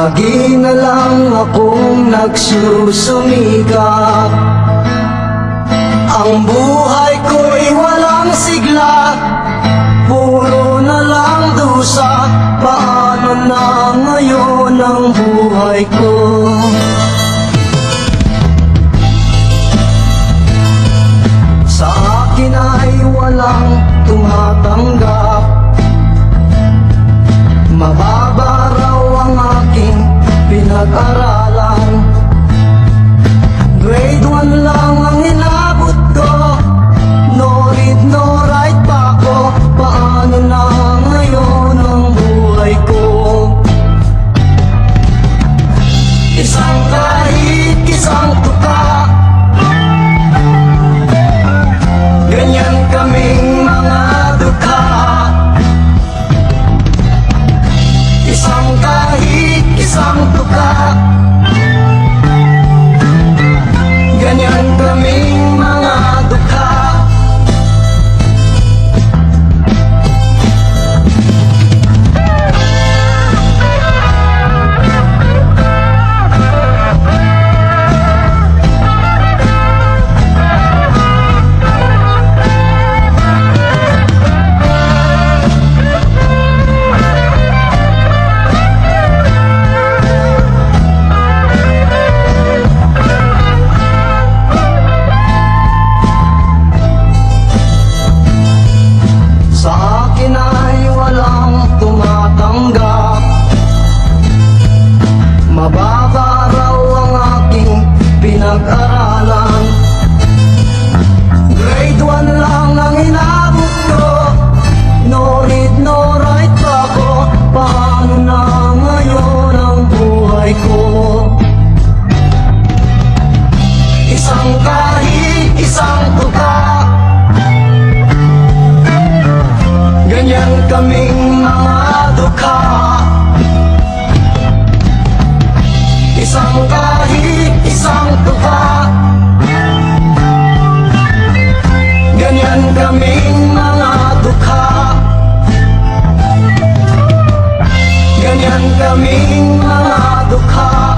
Lagi na lang akong nagsusumikap. Ang buhay ko'y walang sigla, puro na lang dusa. Paano na ngayon ang buhay ko? Sa akin ay walang tumatanggap. Mababa raw ang aking pinag-aralan. Grade 1 lang ang inabot ko. No read, no write pa ko. Paano na ngayon ang buhay ko? Isang kahit isang tuka, ganyan kaming mga dukha. Isang kahit isang tuka, ganyan kaming mga dukha. Mababa raw ang aking pinag-aralan. Grade 1 lang ang inabot ko. No read, no write pa ko. Paano na ngayon ang buhay ko? Isang kahit isang tuka, ganyan kaming mga dukha. Isang kahit isang tuka, ganyan kaming mga dukha. Ganyan kaming mga dukha.